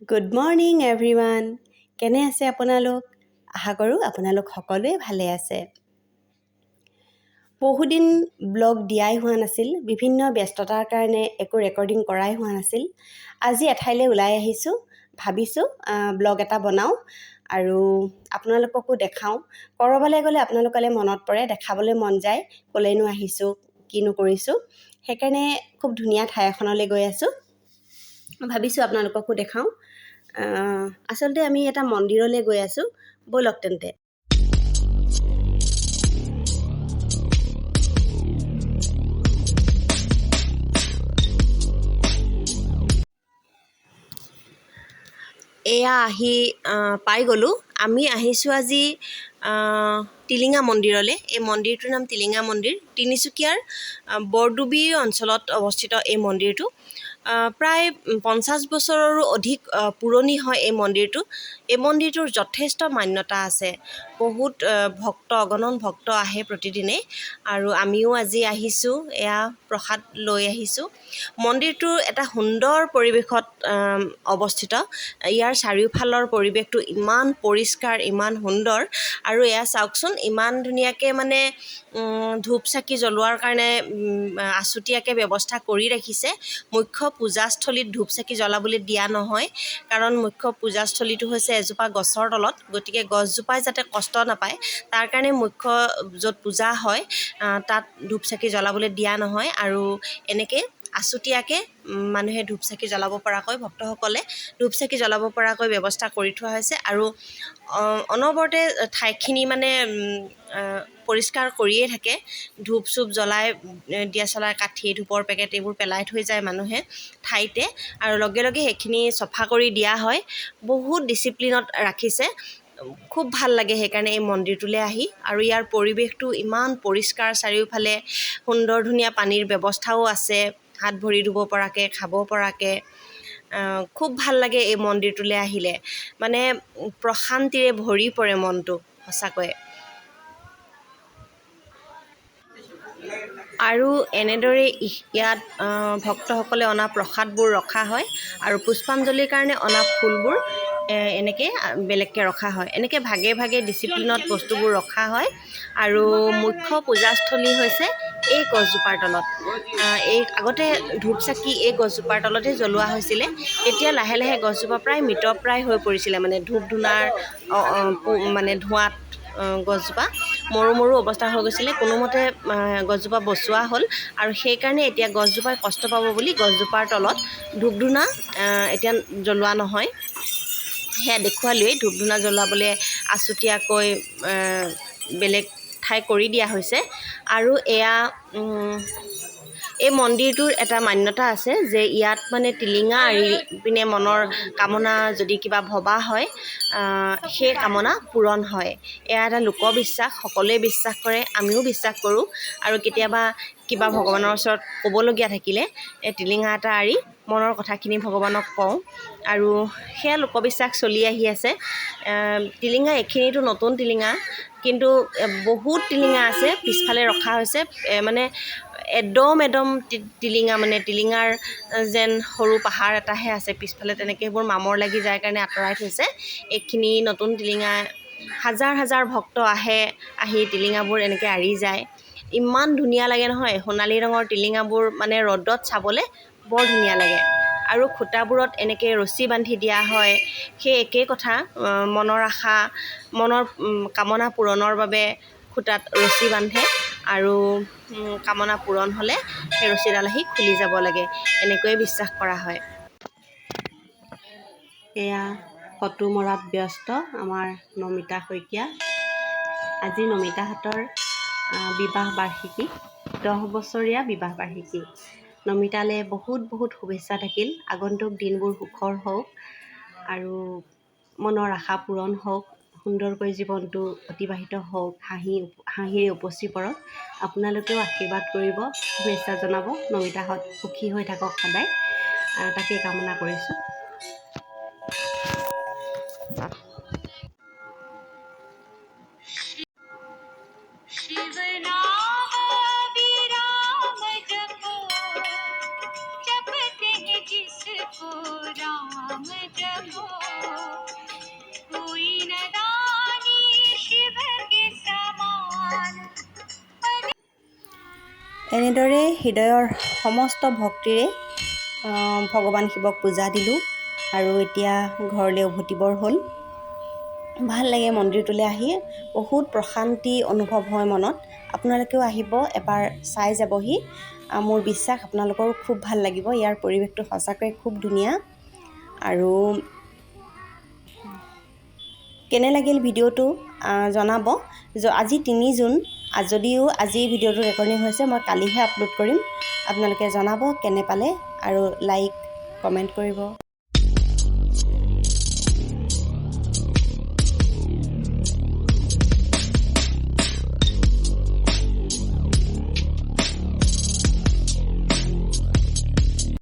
Good morning everyone. কেনে আছে আপোনালোক? আশা কৰোঁ আপোনালোক সকলোৱে ভালে আছে। বহুদিন ব্লগ দিয়াই হোৱা নাছিল, বিভিন্ন ব্যস্ততাৰ কাৰণে একো ৰেকৰ্ডিং কৰাই হোৱা নাছিল। আজি এঠাইলৈ ওলাই আহিছোঁ, ভাবিছোঁ ব্লগ এটা বনাওঁ আৰু আপোনালোককো দেখাওঁ। ক'ৰবালৈ গ'লে আপোনালোকলৈ মনত পৰে, দেখাবলৈ মন যায়, ক'লৈনো আহিছোঁ, কিনো কৰিছোঁ। সেইকাৰণে খুব ধুনীয়া ঠাই এখনলৈ গৈ আছোঁ, ভাবিছোঁ আপোনালোককো দেখাওঁ। আচলতে আমি এটা মন্দিৰলৈ গৈ আছোঁ, ব'লক তেন্তে। এয়া আহি পাই গ'লোঁ। আমি আহিছোঁ আজি টিলিঙা মন্দিৰলৈ। এই মন্দিৰটোৰ নাম টিলিঙা মন্দিৰ। তিনিচুকীয়াৰ বৰডুবি অঞ্চলত অৱস্থিত এই মন্দিৰটো। প্ৰায় 50 বছৰৰো অধিক পুৰণি হয় এই মন্দিৰটো। এই মন্দিৰটোৰ যথেষ্ট মান্যতা আছে। বহুত ভক্ত, অগণন ভক্ত আহে প্ৰতিদিনে আৰু আমিও আজি আহিছোঁ, এয়া প্ৰসাদ লৈ আহিছোঁ। মন্দিৰটো এটা সুন্দৰ পৰিৱেশত অৱস্থিত। ইয়াৰ চাৰিওফালৰ পৰিৱেশটো ইমান পৰিষ্কাৰ, ইমান সুন্দৰ। আৰু এয়া চাওকচোন, ইমান ধুনীয়াকৈ মানে ধূপ চাকি জ্বলোৱাৰ কাৰণে আছুতীয়াকৈ ব্যৱস্থা কৰি ৰাখিছে। মুখ্য পূজাস্থলীত ধূপ চাকি জ্বলাবলৈ দিয়া নহয়, কাৰণ মুখ্য পূজাস্থলীটো হৈছে এজোপা গছৰ তলত। গতিকে গছজোপাই যাতে কষ্ট নাপায়, তাৰ কাৰণে মুখ্য য'ত পূজা হয় তাত ধূপ চাকি জ্বলাবলৈ দিয়া নহয়। আৰু এনেকৈ আছুতীয়াকৈ মানুহে ধূপ চাকি জ্বলাব পৰাকৈ, ভক্তসকলে ধূপ চাকি জ্বলাব পৰাকৈ ব্যৱস্থা কৰি থোৱা হৈছে। আৰু অনবৰতে ঠাইখিনি মানে পৰিষ্কাৰ কৰিয়ে থাকে। ধূপ চুপ জ্বলাই, দিয়াচলাই কাঠি, ধূপৰ পেকেট এইবোৰ পেলাই থৈ যায় মানুহে ঠাইতে, আৰু লগে লগে সেইখিনি চফা কৰি দিয়া হয়। বহুত ডিচিপ্লিনত ৰাখিছে। খুব ভাল লাগে সেইকাৰণে এই মন্দিৰটোলৈ আহি। আৰু ইয়াৰ পৰিৱেশটো ইমান পৰিষ্কাৰ, চাৰিওফালে সুন্দৰ ধুনীয়া পানীৰ ব্যৱস্থাও আছে, হাত ভৰি ধুব পৰাকৈ, খাব পৰাকৈ। খুব ভাল লাগে এই মন্দিৰটোলৈ আহিলে, মানে প্ৰশান্তিৰে ভৰি পৰে মনটো সঁচাকৈয়ে। আৰু এনেদৰে ইয়াত ভক্তসকলে অনা প্ৰসাদবোৰ ৰখা হয়, আৰু পুষ্পাঞ্জলিৰ কাৰণে অনা ফুলবোৰ এনেকৈ বেলেগকৈ ৰখা হয়। এনেকৈ ভাগে ভাগে ডিচিপ্লিনত বস্তুবোৰ ৰখা হয়। আৰু মুখ্য পূজাস্থলী হৈছে এই গছজোপাৰ তলত। এই আগতে ধূপ চাকি এই গছজোপাৰ তলতে জ্বলোৱা হৈছিলে। এতিয়া লাহে লাহে গছজোপা প্ৰায় মৃতপ্ৰায় হৈ পৰিছিলে, মানে ধূপ ধূনাৰ মানে ধোঁৱাত গছজোপা মৰো মৰো অৱস্থা হৈ গৈছিলে। কোনোমতে গছজোপা বচোৱা হ'ল, আৰু সেইকাৰণে এতিয়া গছজোপাই কষ্ট পাব বুলি গছজোপাৰ তলত ধূপ ধূনা এতিয়া জ্বলোৱা নহয়। সেয়া দেখুৱালৈয়ে ধূপ ধূনা জ্বলাবলৈ আছুতীয়াকৈ বেলেগ ঠাই কৰি দিয়া হৈছে। আৰু এয়া এই মন্দিৰটোৰ এটা মান্যতা আছে যে ইয়াত মানে টিলিঙা আৰি পিনে মনৰ কামনা যদি কিবা ভবা হয়, সেই কামনা পূৰণ হয়। এয়া এটা লোকবিশ্বাস, সকলোৱে বিশ্বাস কৰে, আমিও বিশ্বাস কৰোঁ। আৰু কেতিয়াবা কিবা ভগৱানৰ ওচৰত ক'বলগীয়া থাকিলে এই টিলিঙা এটা আৰি মনৰ কথাখিনি ভগৱানক কওঁ, আৰু সেয়া লোকবিশ্বাস চলি আহি আছে। টিলিঙা এইখিনিতো নতুন টিলিঙা, কিন্তু বহুত টিলিঙা আছে পিছফালে ৰখা হৈছে। মানে এদম টিলিঙা, মানে টিলিঙাৰ যেন সৰু পাহাৰ এটাহে আছে পিছফালে, তেনেকৈ সেইবোৰ মামৰ লাগি যায় কাৰণে আঁতৰাই থৈছে। এইখিনি নতুন টিলিঙা। হাজাৰ হাজাৰ ভক্ত আহে, আহি টিলিঙাবোৰ এনেকৈ আৰি যায়। ইমান ধুনীয়া লাগে নহয়, সোণালী ৰঙৰ টিলিঙাবোৰ মানে ৰ'দত চাবলৈ বৰ ধুনীয়া লাগে। আৰু খুঁটাবোৰত এনেকৈ ৰছী বান্ধি দিয়া হয়। সেই একেই কথা, মনৰ আশা, মনৰ কামনা পূৰণৰ বাবে খুঁটাত ৰছী বান্ধে, আৰু কামনা পূৰণ হ'লে সেই ৰছীডাল আহি খুলি যাব লাগে, এনেকৈয়ে বিশ্বাস কৰা হয়। এয়া ফটো মৰাত ব্যস্ত আমাৰ নমিতা শইকীয়া। আজি নমিতাহঁতৰ বিবাহ বাৰ্ষিকী, 10 বছৰীয়া বিবাহ বাৰ্ষিকী। নমিতালৈ বহুত বহুত শুভেচ্ছা থাকিল। আগন্তুক দিনবোৰ সুখৰ হওক, আৰু মনৰ আশা পূৰণ হওক, সুন্দৰকৈ জীৱনটো অতিবাহিত হওক, হাঁহিৰে উপচি পৰক। আপোনালোকেও আশীৰ্বাদ কৰিব, শুভেচ্ছা জনাব। নমিতাহঁত সুখী হৈ থাকক সদায়, তাকেই কামনা কৰিছোঁ। এনেদৰে হৃদয়ৰ সমস্ত ভক্তিৰে ভগৱান শিৱক পূজা দিলোঁ আৰু এতিয়া ঘৰলৈ উভতিবৰ হ'ল। ভাল লাগে মন্দিৰটোলৈ আহি, বহুত প্ৰশান্তি অনুভৱ হয় মনত। আপোনালোকেও আহিব, এবাৰ চাই যাবহি। মোৰ বিশ্বাস আপোনালোকৰো খুব ভাল লাগিব। ইয়াৰ পৰিৱেশটো সঁচাকৈ খুব ধুনীয়া। আৰু কেনে লাগিল ভিডিঅ'টো জনাব। আজি 3 জুন, যদিও আজি ভিডিঅ'টো ৰেকৰ্ডিং হৈছে, মই কালিহে আপলোড কৰিম। আপোনালোকে জনাব কেনে পালে আৰু লাইক কমেণ্ট কৰিব।